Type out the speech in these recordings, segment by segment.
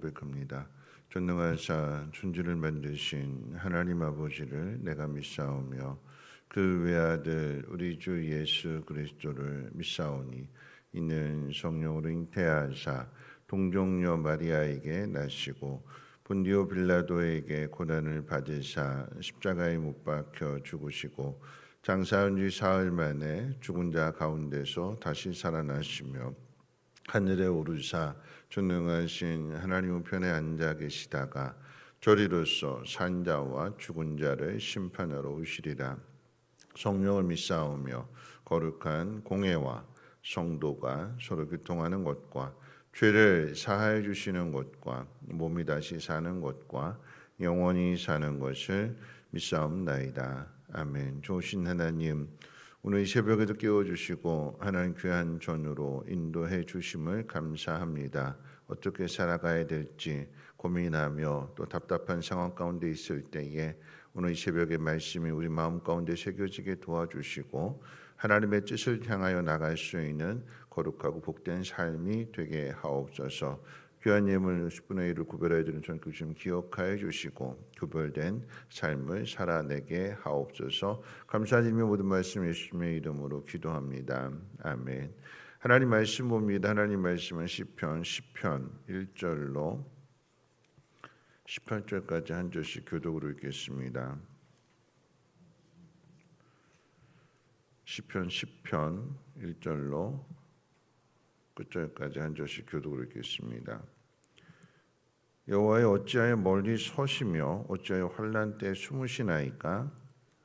고백합니다. 전능하사 천지를 만드신 하나님 아버지를 내가 믿사오며 그 외아들 우리 주 예수 그리스도를 믿사오니 이는 성령으로 잉태하사 동정녀 마리아에게 나시고 본디오 빌라도에게 고난을 받으사 십자가에 못 박혀 죽으시고 장사한 지 사흘 만에 죽은 자 가운데서 다시 살아나시며 하늘에 오르사 전능하신 하나님 우편에 앉아 계시다가 저리로서 산자와 죽은 자를 심판하러 오시리라. 성령을 믿사오며 거룩한 공회와 성도가 서로 교통하는 것과 죄를 사하여 주시는 것과 몸이 다시 사는 것과 영원히 사는 것을 믿사옵나이다. 아멘. 좋으신 하나님, 오늘 이 새벽에도 깨워주시고 하나님 귀한 전으로 인도해 주심을 감사합니다. 어떻게 살아가야 될지 고민하며 또 답답한 상황 가운데 있을 때에 오늘 이 새벽의 말씀이 우리 마음 가운데 새겨지게 도와주시고 하나님의 뜻을 향하여 나갈 수 있는 거룩하고 복된 삶이 되게 하옵소서. 귀한 예물 10분의 1을 구별해야 되는 전그 좀 기억하여 주시고 구별된 삶을 살아내게 하옵소서. 감사드리며 모든 말씀 예수님의 이름으로 기도합니다. 아멘. 하나님 말씀 봅니다. 하나님 말씀은 시편 10편 1절로 18절까지 한 절씩 교독으로 읽겠습니다. 시편 10편 1절로 끝절까지 한 절씩 교독으로 읽겠습니다. 여호와여 어찌하여 멀리 서시며 어찌하여 환난 때 숨으시나이까?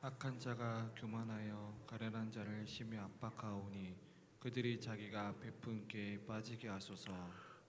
악한 자가 교만하여 가련한 자를 심히 압박하오니 그들이 자기가 베푼 께 빠지게 하소서.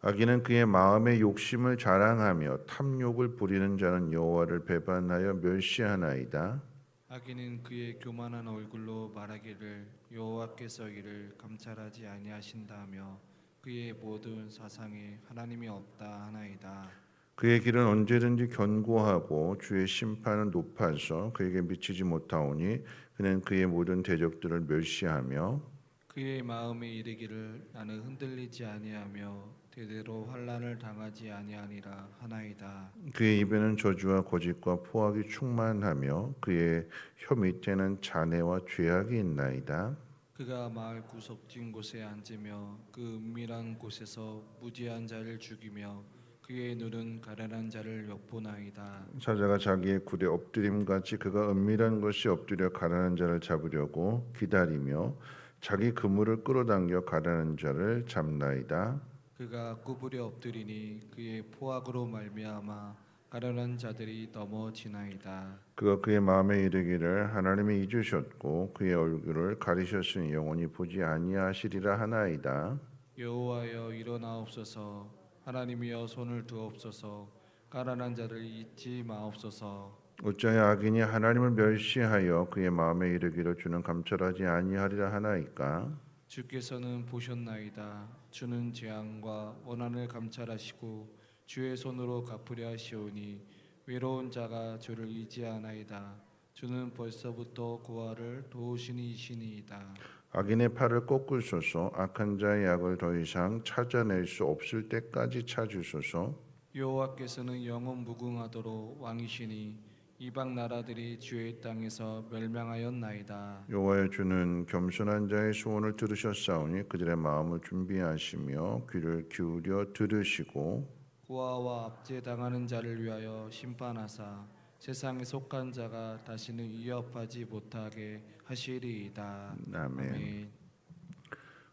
악인은 그의 마음의 욕심을 자랑하며 탐욕을 부리는 자는 여호와를 배반하여 멸시하나이다. 악인은 그의 교만한 얼굴로 말하기를 여호와께서 이를 감찰하지 아니하신다며 그의 모든 사상에 하나님이 없다 하나이다. 그의 길은 언제든지 견고하고 주의 심판은 높아서 그에게 미치지 못하오니 그는 그의 모든 대적들을 멸시하며 그의 마음에 이르기를 나는 흔들리지 아니하며 대대로 환난을 당하지 아니하니라 하나이다. 그의 입에는 저주와 거짓과 포악이 충만하며 그의 혀 밑에는 잔해와 죄악이 있나이다. 그가 마을 구석진 곳에 앉으며 그 은밀한 곳에서 무지한 자를 죽이며 그의 눈은 가련한 자를 엿보나이다. 사자가 자기의 굴에 엎드림같이 그가 은밀한 것이 엎드려 가난한 자를 잡으려고 기다리며 자기 그물을 끌어당겨 가난한 자를 잡나이다. 그가 구부려 엎드리니 그의 포악으로 말미암아 가련한 자들이 넘어지나이다. 그가 그의 마음에 이르기를 하나님이 잊으셨고 그의 얼굴을 가리셨으니 영원히 보지 아니하시리라 하나이다. 여호와여 일어나옵소서. 하나님이여 손을 두옵소서. 가난한 자를 잊지 마옵소서. 어찌하여 악인이 하나님을 멸시하여 그의 마음에 이르기를 주는 감찰하지 아니하리라 하나이까? 주께서는 보셨나이다. 주는 재앙과 원한을 감찰하시고 주의 손으로 갚으려 하시오니 외로운 자가 주를 의지하나이다. 주는 벌써부터 고아를 도우시니 이시니이다. 악인의 팔을 꺾으소서. 악한 자의 악을 더 이상 찾아낼 수 없을 때까지 찾으소서. 여호와께서는 영원 무궁하도록 왕이시니 이방 나라들이 주의 땅에서 멸망하였나이다. 여호와의 주는 겸손한 자의 소원을 들으셨사오니 그들의 마음을 준비하시며 귀를 기울여 들으시고 고아와 압제당하는 자를 위하여 심판하사 세상에 속한 자가 다시는 위협하지 못하게 하시리이다. 아멘.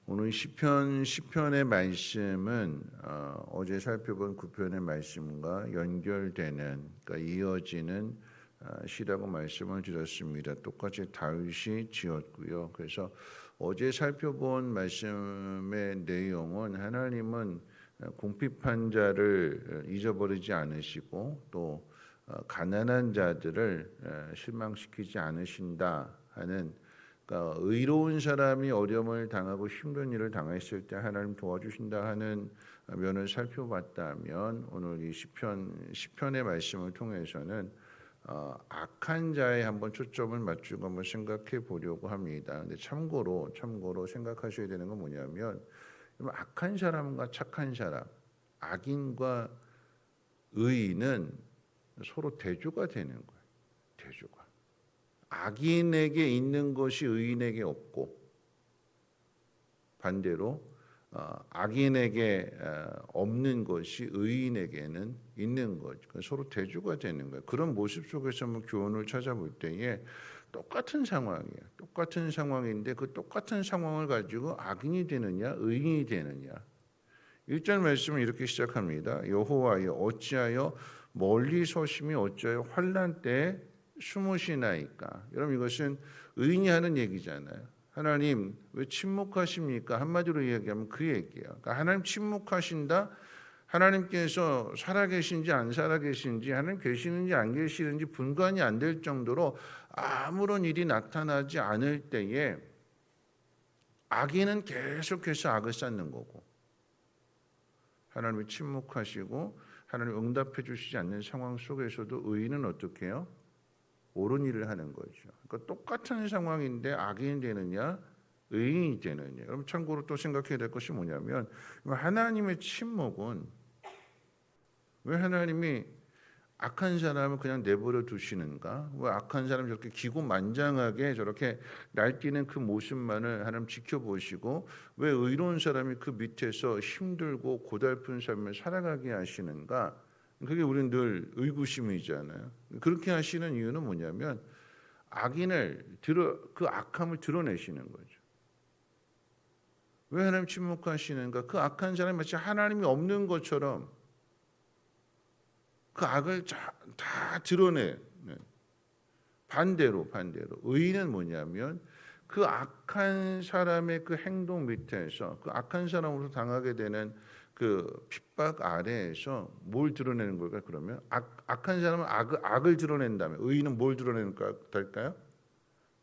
오늘 시편의 말씀은 어제 살펴본 9편의 말씀과 연결되는, 그러니까 이어지는 시라고 말씀을 드렸습니다. 똑같이 다윗이 지었고요. 그래서 어제 살펴본 말씀의 내용은 하나님은 궁핍한 자를 잊어버리지 않으시고 또 가난한 자들을 실망시키지 않으신다 하는, 그러니까 의로운 사람이 어려움을 당하고 힘든 일을 당했을 때 하나님 도와주신다 하는 면을 살펴봤다면 오늘 이 시편의 말씀을 통해서는 악한 자에 한번 초점을 맞추고 한번 생각해 보려고 합니다. 근데 참고로 생각하셔야 되는 건 뭐냐면 악한 사람과 착한 사람, 악인과 의인은 서로 대조가 되는 거예요. 대조가. 악인에게 있는 것이 의인에게 없고 반대로 악인에게 없는 것이 의인에게는 있는 거죠. 서로 대조가 되는 거예요. 그런 모습 속에서 한번 교훈을 찾아볼 때에 똑같은 상황이에요. 똑같은 상황인데 그 똑같은 상황을 가지고 악인이 되느냐 의인이 되느냐. 1절 말씀은 이렇게 시작합니다. 여호와여 어찌하여 멀리 서심이 어찌하여 환난 때에 숨으시나이까. 여러분 이것은 의인이 하는 얘기잖아요. 하나님 왜 침묵하십니까? 한마디로 이야기하면 그 얘기예요. 그러니까 하나님 침묵하신다. 하나님께서 살아계신지 안 살아계신지 하나님 계시는지 안 계시는지 분간이 안 될 정도로 아무런 일이 나타나지 않을 때에 악인은 계속해서 악을 쌓는 거고 하나님이 침묵하시고 하나님 응답해 주시지 않는 상황 속에서도 의인은 어떻게 해요? 옳은 일을 하는 거죠. 그러니까 똑같은 상황인데 악인이 되느냐 의인이 되느냐. 여러분 참고로 또 생각해야 될 것이 뭐냐면 하나님의 침묵은 왜 하나님이 악한 사람을 그냥 내버려 두시는가? 왜 악한 사람이 저렇게 기고만장하게 저렇게 날뛰는 그 모습만을 하나님 지켜보시고 왜 의로운 사람이 그 밑에서 힘들고 고달픈 삶을 살아가게 하시는가? 그게 우리는 늘 의구심이잖아요. 그렇게 하시는 이유는 뭐냐면 그 악함을 드러내시는 거죠. 왜 하나님 침묵하시는가? 그 악한 사람이 마치 하나님이 없는 것처럼 그 악을 다 드러내. 반대로 의인은 뭐냐면 그 악한 사람의 그 행동 밑에서 그 악한 사람으로 당하게 되는 그 핍박 아래에서 뭘 드러내는 걸까? 그러면 악한 사람은 악을 드러낸다면 의인은 뭘 드러내는 걸까요?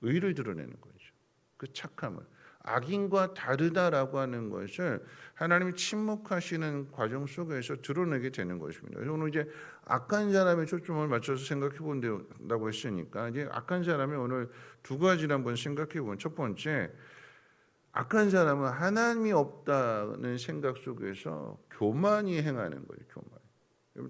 의를 드러내는 거죠. 그 착함을. 악인과 다르다라고 하는 것을 하나님이 침묵하시는 과정 속에서 드러내게 되는 것입니다. 그래서 오늘 이제 악한 사람의 초점을 맞춰서 생각해 본다고 했으니까 이제 악한 사람의 오늘 두 가지를 한번 생각해 보면 첫 번째 악한 사람은 하나님이 없다는 생각 속에서 교만이 행하는 거예요. 교만.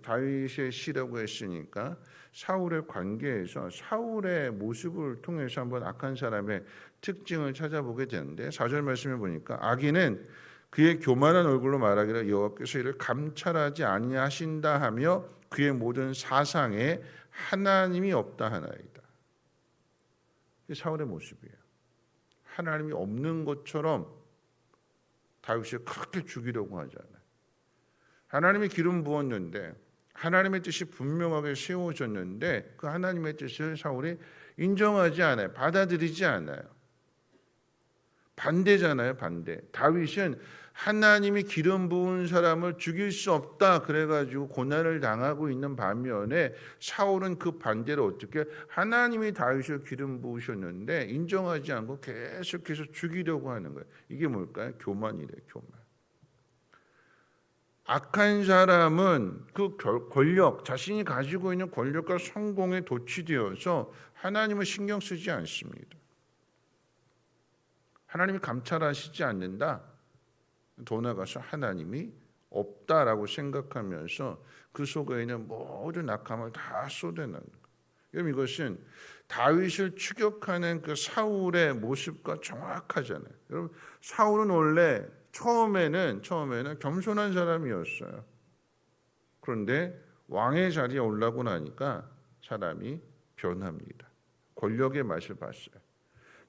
다윗의 시라고 했으니까 사울의 관계에서 사울의 모습을 통해서 한번 악한 사람의 특징을 찾아보게 되는데 4절 말씀해 보니까 악인은 그의 교만한 얼굴로 말하기를 여호와께서 이를 감찰하지 아니하신다 하며 그의 모든 사상에 하나님이 없다 하나이다. 이게 사울의 모습이에요. 하나님이 없는 것처럼 다윗을 그렇게 죽이려고 하잖아요. 하나님이 기름 부었는데 하나님의 뜻이 분명하게 세워졌는데 그 하나님의 뜻을 사울이 인정하지 않아요. 받아들이지 않아요. 반대잖아요. 반대. 다윗은 하나님이 기름 부은 사람을 죽일 수 없다 그래가지고 고난을 당하고 있는 반면에 사울은 그 반대로 어떻게 하나님이 다윗을 기름 부으셨는데 인정하지 않고 계속해서 죽이려고 하는 거예요. 이게 뭘까요? 교만이래요. 교만. 악한 사람은 그 권력, 자신이 가지고 있는 권력과 성공에 도취되어서 하나님을 신경 쓰지 않습니다. 하나님이 감찰하시지 않는다. 더 나아가서 하나님이 없다라고 생각하면서 그 속에 있는 모든 악함을 다 쏟아내는 거예요. 여러분 이것은 다윗을 추격하는 그 사울의 모습과 정확하잖아요. 여러분 사울은 원래 처음에는 겸손한 사람이었어요. 그런데 왕의 자리에 올라고 나니까 사람이 변합니다. 권력의 맛을 봤어요.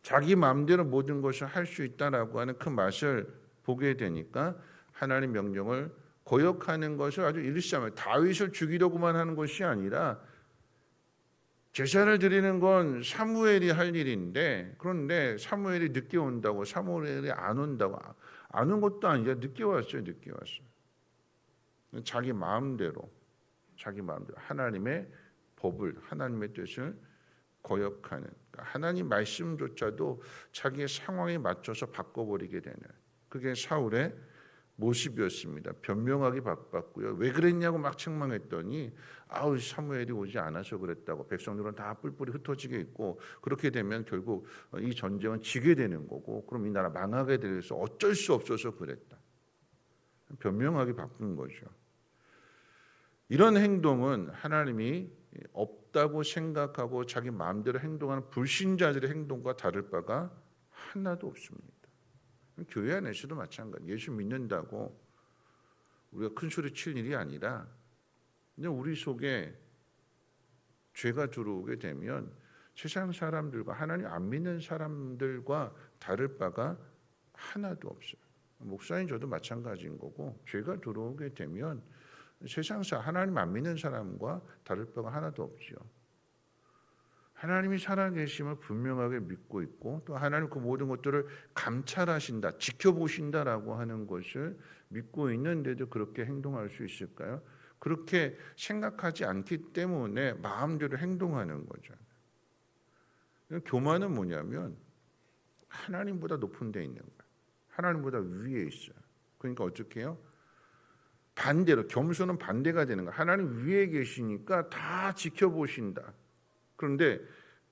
자기 마음대로 모든 것을 할 수 있다라고 하는 그 맛을 보게 되니까 하나님 명령을 거역하는 것을 아주 일시하며 다윗을 죽이려고만 하는 것이 아니라 제사를 드리는 건 사무엘이 할 일인데 그런데 사무엘이 늦게 온다고 사무엘이 안 온다고 안 온 것도 아니라 늦게 왔어요. 자기 마음대로 하나님의 법을 하나님의 뜻을 거역하는 하나님 말씀조차도 자기의 상황에 맞춰서 바꿔버리게 되는 그게 사울의 모습이었습니다. 변명하기 바빴고요. 왜 그랬냐고 막 책망했더니 사무엘이 오지 않아서 그랬다고 백성들은 다 뿔뿔이 흩어지게 있고 그렇게 되면 결국 이 전쟁은 지게 되는 거고 그럼 이 나라 망하게 돼서 어쩔 수 없어서 그랬다. 변명하기 바쁜 거죠. 이런 행동은 하나님이 없다고 생각하고 자기 마음대로 행동하는 불신자들의 행동과 다를 바가 하나도 없습니다. 교회 안에서도 마찬가지. 예수 믿는다고 우리가 큰 소리 칠 일이 아니라 그냥 우리 속에 죄가 들어오게 되면 세상 사람들과 하나님 안 믿는 사람들과 다를 바가 하나도 없어요. 목사님 저도 마찬가지인 거고 죄가 들어오게 되면 세상 하나님 안 믿는 사람과 다를 바가 하나도 없죠. 하나님이 살아계심을 분명하게 믿고 있고 또 하나님 그 모든 것들을 감찰하신다, 지켜보신다라고 하는 것을 믿고 있는데도 그렇게 행동할 수 있을까요? 그렇게 생각하지 않기 때문에 마음대로 행동하는 거죠. 교만은 뭐냐면 하나님보다 높은 데 있는 거예요. 하나님보다 위에 있어요. 그러니까 어떻게 해요? 반대로 겸손은 반대가 되는 거예요. 하나님 위에 계시니까 다 지켜보신다. 그런데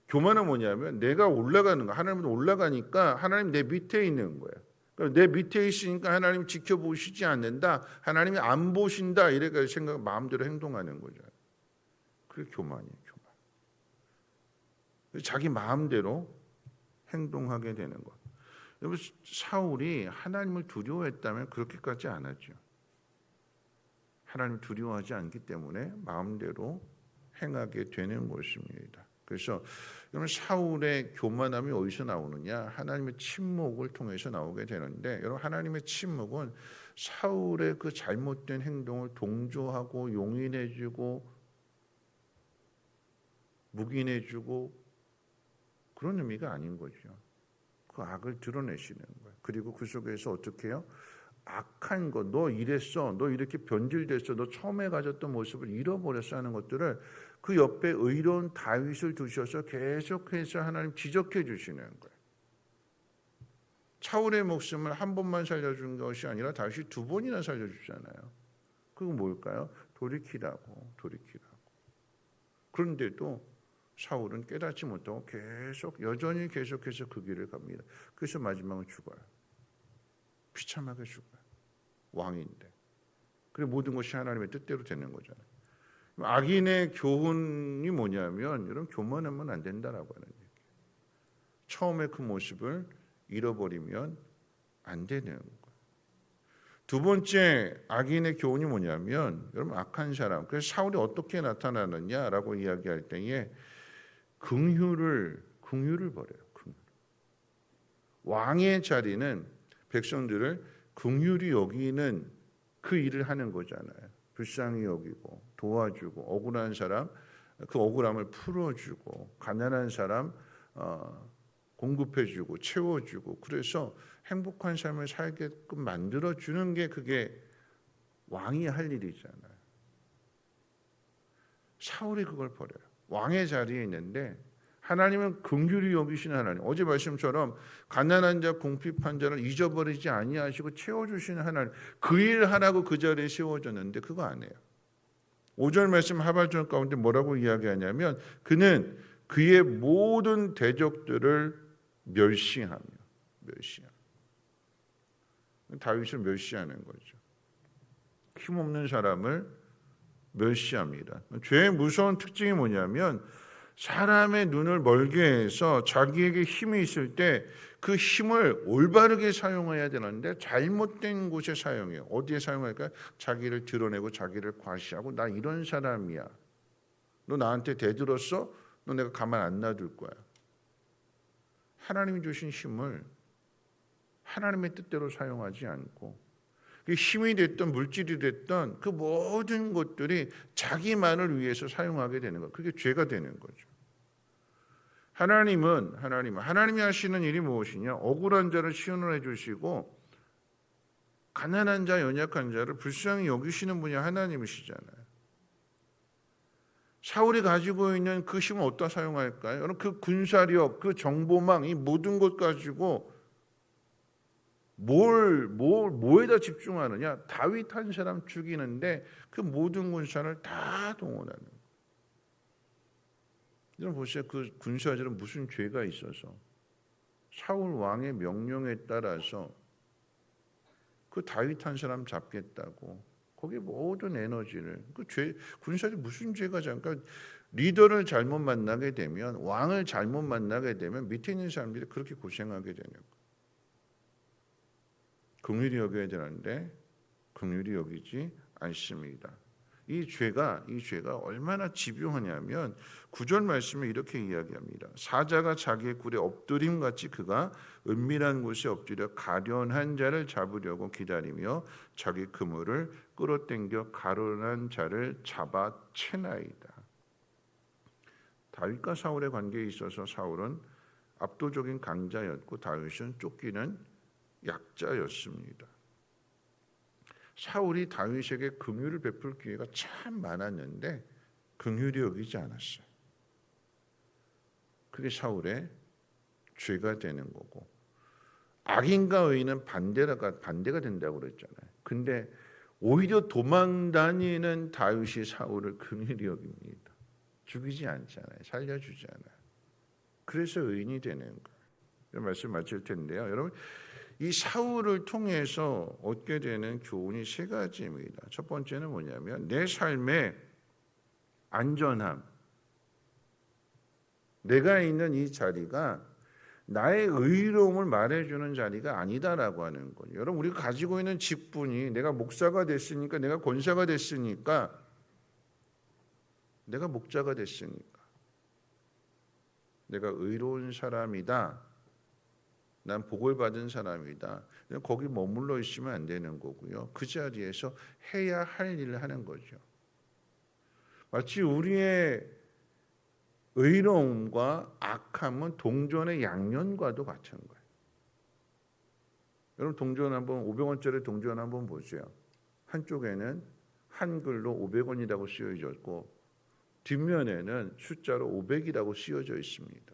교만은 뭐냐면 내가 올라가는 거, 하나님보다 올라가니까 하나님 내 밑에 있는 거예요. 내 밑에 있으니까 하나님 지켜보시지 않는다. 하나님이 안 보신다. 이래가 생각 마음대로 행동하는 거죠. 그게 교만이에요. 교만. 자기 마음대로 행동하게 되는 것. 여러분 사울이 하나님을 두려워했다면 그렇게까지 안 하죠. 하나님을 두려워하지 않기 때문에 마음대로 행하게 되는 것입니다. 그래서 여러분 사울의 교만함이 어디서 나오느냐? 하나님의 침묵을 통해서 나오게 되는데 여러분 하나님의 침묵은 사울의 그 잘못된 행동을 동조하고 용인해주고 묵인해주고 그런 의미가 아닌 거죠. 그 악을 드러내시는 거예요. 그리고 그 속에서 어떻게 해요? 악한 거, 너 이랬어, 너 이렇게 변질됐어, 너 처음에 가졌던 모습을 잃어버렸어 하는 것들을 그 옆에 의로운 다윗을 두셔서 계속해서 하나님 지적해 주시는 거예요. 사울의 목숨을 한 번만 살려준 것이 아니라 다윗이 두 번이나 살려주잖아요. 그건 뭘까요? 돌이키라고. 그런데도 사울은 깨닫지 못하고 여전히 계속해서 그 길을 갑니다. 그래서 마지막은 죽어요. 비참하게 죽어요. 왕인데. 그리고 모든 것이 하나님의 뜻대로 되는 거잖아요. 악인의 교훈이 뭐냐면 여러분 교만하면 안 된다라고 하는 얘기예요. 처음에 그 모습을 잃어버리면 안 되는 거예요. 두 번째 악인의 교훈이 뭐냐면 여러분 악한 사람. 그래서 사울이 어떻게 나타나느냐라고 이야기할 때에 긍휼을 버려요. 왕의 자리는 백성들을 긍휼히 여기는 그 일을 하는 거잖아요. 불쌍히 여기고 도와주고 억울한 사람 그 억울함을 풀어주고 가난한 사람 공급해주고 채워주고 그래서 행복한 삶을 살게끔 만들어주는 게 그게 왕이 할 일이잖아요. 사울이 그걸 버려요. 왕의 자리에 있는데 하나님은 긍휼히 여기시는 하나님. 어제 말씀처럼 가난한 자 궁핍한 자를 잊어버리지 아니하시고 채워주시는 하나님. 그 일 하라고 그 자리에 세워졌는데 그거 안 해요. 5절 말씀 하반절 가운데 뭐라고 이야기하냐면 그는 그의 모든 대적들을 멸시하며 다윗을 멸시하는 거죠. 힘없는 사람을 멸시합니다. 죄의 무서운 특징이 뭐냐면 사람의 눈을 멀게 해서 자기에게 힘이 있을 때 그 힘을 올바르게 사용해야 되는데 잘못된 곳에 사용해요. 어디에 사용할까요? 자기를 드러내고 자기를 과시하고 나 이런 사람이야. 너 나한테 대들었어? 너 내가 가만 안 놔둘 거야. 하나님이 주신 힘을 하나님의 뜻대로 사용하지 않고 힘이 됐던 물질이 됐던 그 모든 것들이 자기만을 위해서 사용하게 되는 것. 그게 죄가 되는 거죠. 하나님이 하시는 일이 무엇이냐? 억울한 자를 시원해 주시고 가난한 자, 연약한 자를 불쌍히 여기시는 분이 하나님이시잖아요. 사울이 가지고 있는 그 힘을 어디다 사용할까요? 여러분 그 군사력, 그 정보망, 이 모든 것 가지고 뭐에다 집중하느냐? 다윗 한 사람 죽이는데 그 모든 군사를 다 동원하는 거예요. 여러분 보세요. 그 군사들은 무슨 죄가 있어서 사울 왕의 명령에 따라서 그 다윗 한 사람 잡겠다고 거기 모든 에너지를 군사들이 무슨 죄가 그러니까 리더를 잘못 만나게 되면 왕을 잘못 만나게 되면 밑에 있는 사람들이 그렇게 고생하게 되는 거예요. 긍휼히 여겨야 되는데 긍휼히 여기지 않습니다. 이 죄가 얼마나 집요하냐면 9절 말씀에 이렇게 이야기합니다. 사자가 자기의 꿀에 엎드림 같이 그가 은밀한 곳에 엎드려 가련한 자를 잡으려고 기다리며 자기 그물을 끌어당겨 가련한 자를 잡아 채나이다. 다윗과 사울의 관계에 있어서 사울은 압도적인 강자였고 다윗은 쫓기는 약자였습니다. 사울이 다윗에게 긍휼을 베풀 기회가 참 많았는데 긍휼히 여기지 않았어요. 그게 사울의 죄가 되는 거고 악인과 의인은 반대가 된다고 그랬잖아요. 근데 오히려 도망 다니는 다윗이 사울을 긍휼히 여깁니다. 죽이지 않잖아요. 살려주지 않아요. 그래서 의인이 되는 거예요. 이런 말씀 마칠 텐데요. 여러분 이 사울을 통해서 얻게 되는 교훈이 세 가지입니다. 첫 번째는 뭐냐면 내 삶의 안전함, 내가 있는 이 자리가 나의 의로움을 말해주는 자리가 아니다라고 하는 거예요. 여러분 우리가 가지고 있는 직분이 내가 목사가 됐으니까 내가 권사가 됐으니까 내가 목자가 됐으니까 내가 의로운 사람이다. 난 복을 받은 사람이다. 거기 머물러 있으면 안 되는 거고요. 그 자리에서 해야 할 일을 하는 거죠. 마치 우리의 의로움과 악함은 동전의 양면과도 같은 거예요. 여러분 동전 한번 500원짜리 동전 한번 보세요. 한쪽에는 한글로 500원이라고 쓰여져 있고 뒷면에는 숫자로 500이라고 쓰여져 있습니다.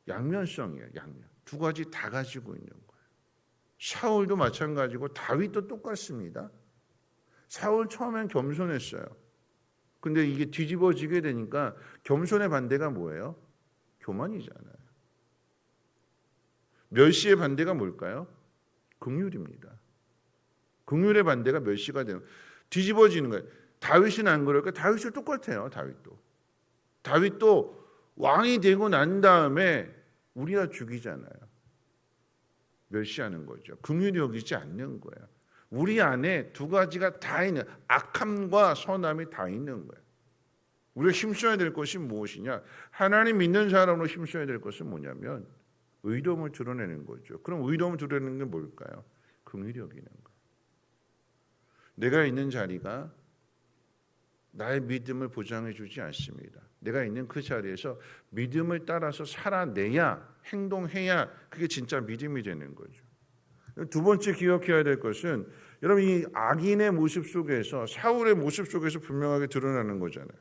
양면성이에요. 양면. 두 가지 다 가지고 있는 거예요. 사울도 마찬가지고 다윗도 똑같습니다. 사울 처음엔 겸손했어요. 근데 이게 뒤집어지게 되니까 겸손의 반대가 뭐예요? 교만이잖아요. 멸시의 반대가 뭘까요? 긍휼입니다. 긍휼의 반대가 멸시가 되는 뒤집어지는 거예요. 다윗은 안 그럴까? 다윗도 똑같아요. 다윗도 왕이 되고 난 다음에 우리가 죽이잖아요. 멸시하는 거죠. 긍휼히 여기지 않는 거예요. 우리 안에 두 가지가 다 있는 악함과 선함이 다 있는 거예요. 우리가 힘써야 될 것이 무엇이냐? 하나님 믿는 사람으로 힘써야 될 것은 뭐냐면 의로움을 드러내는 거죠. 그럼 의로움을 드러내는 게 뭘까요? 긍휼히 여기는 거예요. 내가 있는 자리가 나의 믿음을 보장해 주지 않습니다. 내가 있는 그 자리에서 믿음을 따라서 살아내야 행동해야 그게 진짜 믿음이 되는 거죠. 두 번째 기억해야 될 것은 여러분 이 악인의 모습 속에서 사울의 모습 속에서 분명하게 드러나는 거잖아요.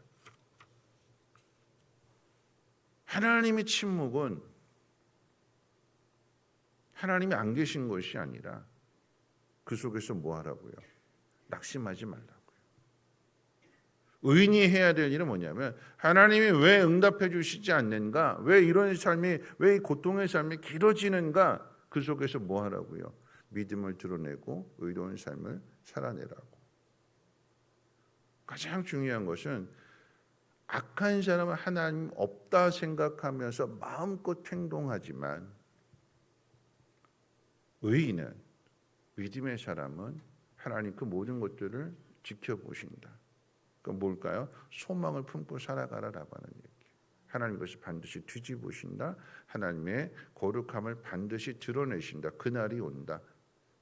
하나님의 침묵은 하나님이 안 계신 것이 아니라 그 속에서 뭐 하라고요? 낙심하지 말라고요. 의인이 해야 될 일은 뭐냐면 하나님이 왜 응답해 주시지 않는가? 왜 이런 삶이 왜 이 고통의 삶이 길어지는가? 그 속에서 뭐 하라고요? 믿음을 드러내고 의로운 삶을 살아내라고. 가장 중요한 것은 악한 사람은 하나님 없다 생각하면서 마음껏 행동하지만 의인은 믿음의 사람은 하나님 그 모든 것들을 지켜보신다. 그건 뭘까요? 소망을 품고 살아가라라고 하는 얘기. 하나님 것을 반드시 뒤집으신다. 하나님의 거룩함을 반드시 드러내신다. 그날이 온다.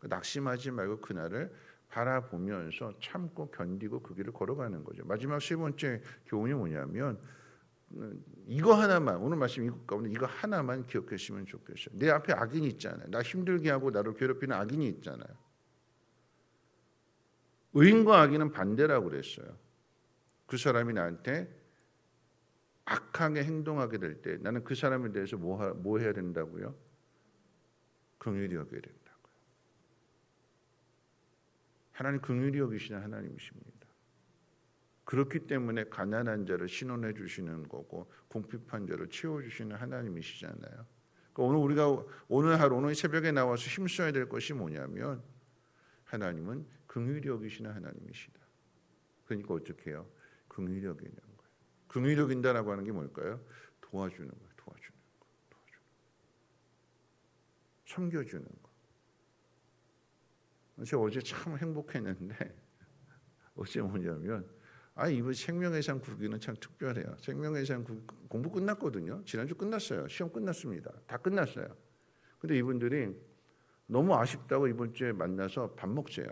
낙심하지 말고 그날을 바라보면서 참고 견디고 그 길을 걸어가는 거죠. 마지막 세 번째 교훈이 뭐냐면 이거 하나만 오늘 말씀 이거 가운데 이거 하나만 기억하시면 좋겠어요. 내 앞에 악인이 있잖아요. 나 힘들게 하고 나를 괴롭히는 악인이 있잖아요. 의인과 악인은 반대라고 그랬어요. 그 사람이 나한테 악하게 행동하게 될 때 나는 그 사람에 대해서 뭐 해야 된다고요? 긍휼히 여겨야 된다고요. 하나님 긍휼히 여기시는 하나님이십니다. 그렇기 때문에 가난한 자를 신원해 주시는 거고 궁핍한 자를 채워주시는 하나님이시잖아요. 그러니까 오늘 우리가 오늘 새벽에 나와서 힘써야 될 것이 뭐냐면 하나님은 긍휼히 여기시는 하나님이시다. 그러니까 어떻게 해요? 긍휼히 여기는 거예요. 긍휼히 여긴다라고 하는 게 뭘까요? 도와주는 거예요. 도와주는 거. 섬겨주는 거. 제가 어제 참 행복했는데 어제 뭐냐면 이번 생명해상 국기는 참 특별해요. 생명해상 공부 끝났거든요. 지난주 끝났어요. 시험 끝났습니다. 다 끝났어요. 근데 이분들이 너무 아쉽다고 이번 주에 만나서 밥 먹재요.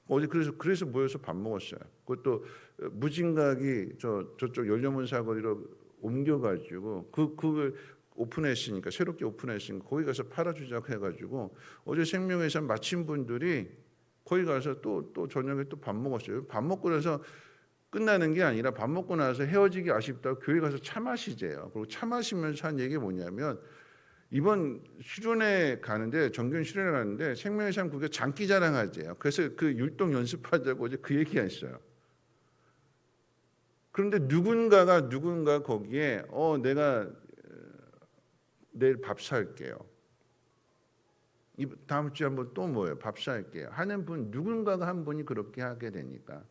어제 그래서 모여서 밥 먹었어요. 그것도 무진각이 저쪽 연료문 사거리로 옮겨가지고 그걸 오픈했으니까 새롭게 오픈했으니까 거기 가서 팔아주자고 해가지고 어제 생명해상 마친 분들이 거기 가서 또 저녁에 또 밥 먹었어요. 밥 먹고 나서 끝나는 게 아니라 밥 먹고 나서 헤어지기 아쉽다고 교회 가서 차 마시재요. 그리고 차 마시면서 한 얘기 뭐냐면 이번 수련회 가는데 정규 수련회 가는데 생명해상 국가 장기자랑 하재요. 그래서 그 율동 연습하자고 어제 그 얘기했어요. 그런데 누군가 거기에 내가 내일 밥 살게요. 다음 주에 한번 또 뭐예요? 밥 살게요. 하는 분 누군가가 한 분이 그렇게 하게 되니까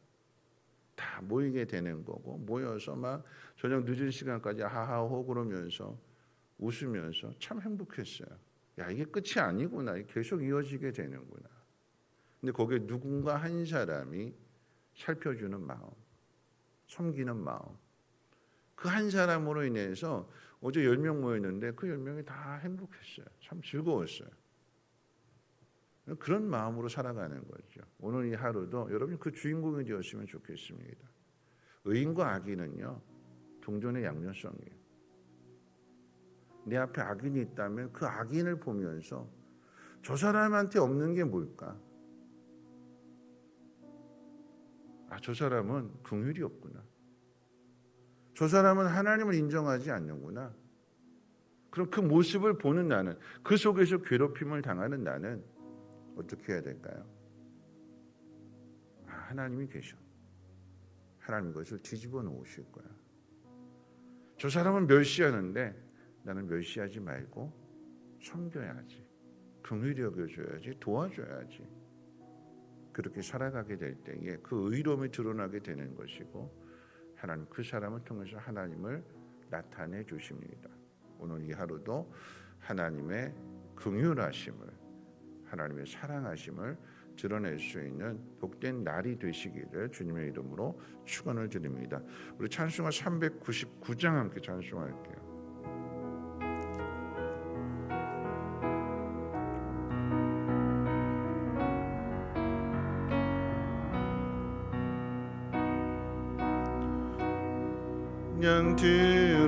다 모이게 되는 거고 모여서 막 저녁 늦은 시간까지 하하호 그러면서 웃으면서 참 행복했어요. 야, 이게 끝이 아니구나. 계속 이어지게 되는구나. 근데 거기에 누군가 한 사람이 살펴주는 마음, 섬기는 마음. 그 한 사람으로 인해서 어제 10명 모였는데 그 10명이 다 행복했어요. 참 즐거웠어요. 그런 마음으로 살아가는 거죠. 오늘 이 하루도 여러분이 그 주인공이 되었으면 좋겠습니다. 의인과 악인은요, 동전의 양면성이에요. 내 앞에 악인이 있다면 그 악인을 보면서 저 사람한테 없는 게 뭘까? 저 사람은 긍휼이 없구나. 저 사람은 하나님을 인정하지 않는구나. 그럼 그 모습을 보는 나는, 그 속에서 괴롭힘을 당하는 나는 어떻게 해야 될까요? 하나님이 계셔. 하나님 것을 뒤집어 놓으실 거야. 저 사람은 멸시하는데 나는 멸시하지 말고 섬겨야지. 긍휼히 여겨줘야지. 도와줘야지. 그렇게 살아가게 될 때에 그 의로움이 드러나게 되는 것이고 하나님 그 사람을 통해서 하나님을 나타내 주십니다. 오늘 이 하루도 하나님의 긍휼하심을, 하나님의 사랑하심을 드러낼 수 있는 복된 날이 되시기를 주님의 이름으로 축원을 드립니다. 우리 찬송가 399장 함께 찬송할게요.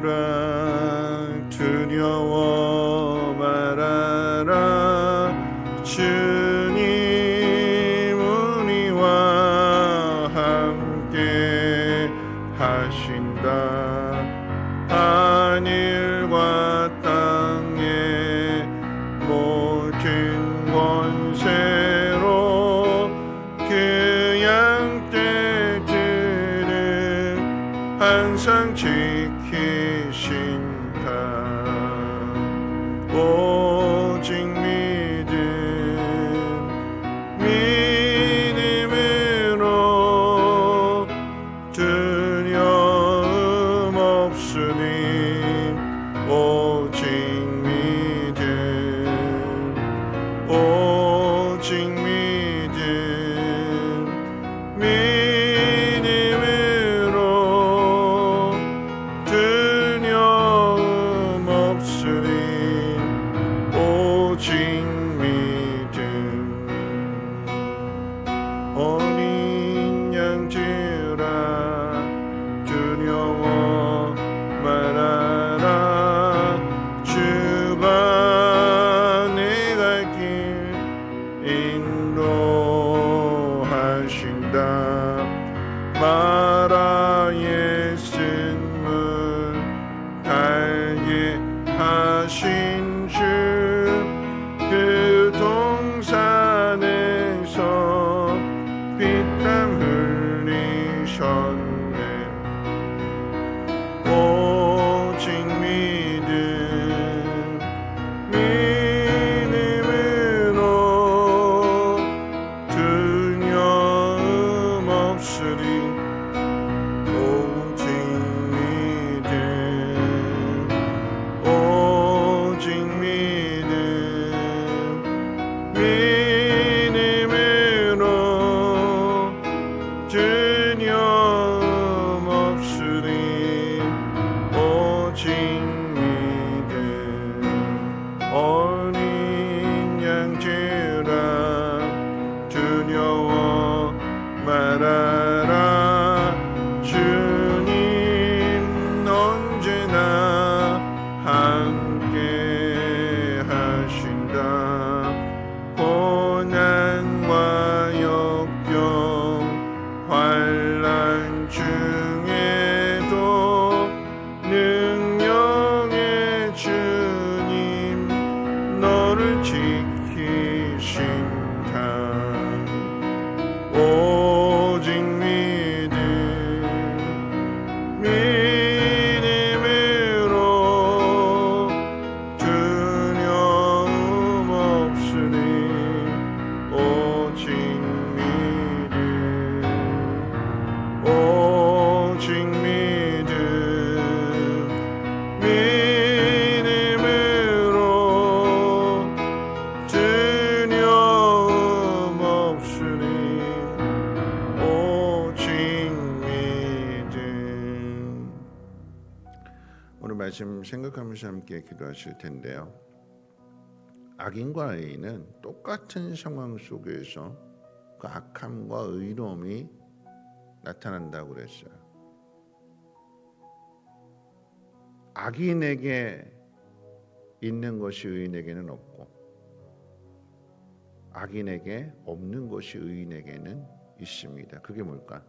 양들아 두려워 말아라. 주님 우리와 함께 하신다. 하늘과 땅의 모든 권세로 그 양떼들을 항상 지키신다. 오직 믿음으로 두려움 없으니 오직 믿음, 오직 믿음, 믿음으로 두려움 없으니 오직 믿음. 어린 양들아 두려워 말아라. 주가 내 갈 길 인도하신다. 마라의 쓴물 달게 하신 주 그 동산에서 피땀 흘리셨네. 오직 믿음, 믿음으로 없으리 오직 믿음 오직 믿음 믿음으로 두려움 없으리 오직 믿음 어린 양들아 두려워 말아라 주님 언제나 함께 하신다 고난과 역경 환난 중에도 능력의 주님 너를 지키신다 오직 믿음 믿음으로 두려움 없으니 오직 믿음 오직 믿음 믿음으로 두려움 없으니 오직 믿음. 오늘 말씀 생각하면서 함께 기도하실 텐데요. 악인과 의인은 똑같은 상황 속에서 그 악함과 의로움이 나타난다고 그랬어요. 악인에게 있는 것이 의인에게는 없고 악인에게 없는 것이 의인에게는 있습니다. 그게 뭘까?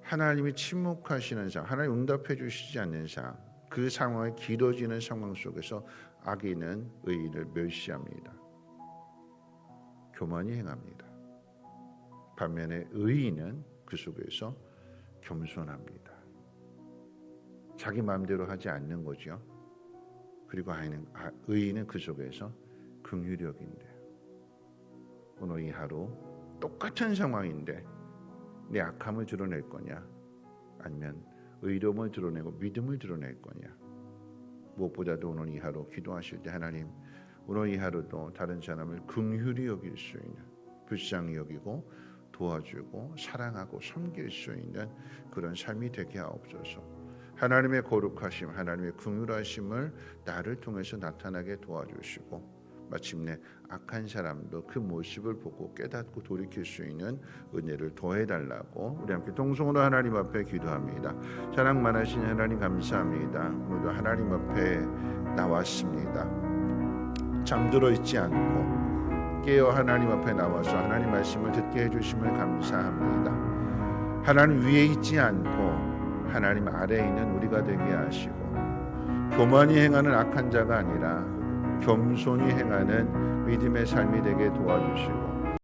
하나님이 침묵하시는 상황, 하나님 응답해 주시지 않는 상황, 그 상황이 길어지는 상황 속에서 악인은 의인을 멸시합니다. 교만이 행합니다. 반면에 의인은 그 속에서 겸손합니다. 자기 마음대로 하지 않는 거죠. 그리고 의인은 그 속에서 긍휼히 여긴대요. 오늘 이 하루 똑같은 상황인데 내 악함을 드러낼 거냐 아니면 의로움을 드러내고 믿음을 드러낼 거냐. 무엇보다도 오늘 이 하루 기도하실 때 하나님 오늘 이 하루도 다른 사람을 긍휼히 여길 수 있는 불쌍히 여기고 도와주고 사랑하고 섬길 수 있는 그런 삶이 되게 하옵소서. 하나님의 거룩하심 하나님의 긍휼하심을 나를 통해서 나타나게 도와주시고 마침내 악한 사람도 그 모습을 보고 깨닫고 돌이킬 수 있는 은혜를 더해달라고 우리 함께 동성으로 하나님 앞에 기도합니다. 사랑 많으신 하나님 감사합니다. 오늘도 하나님 앞에 나왔습니다. 잠들어 있지 않고 깨어 하나님 앞에 나와서 하나님 말씀을 듣게 해주심을 감사합니다. 하나님 위에 있지 않고 하나님 아래에 있는 우리가 되게 하시고 교만이 행하는 악한 자가 아니라 겸손히 행하는 믿음의 삶이 되게 도와주시고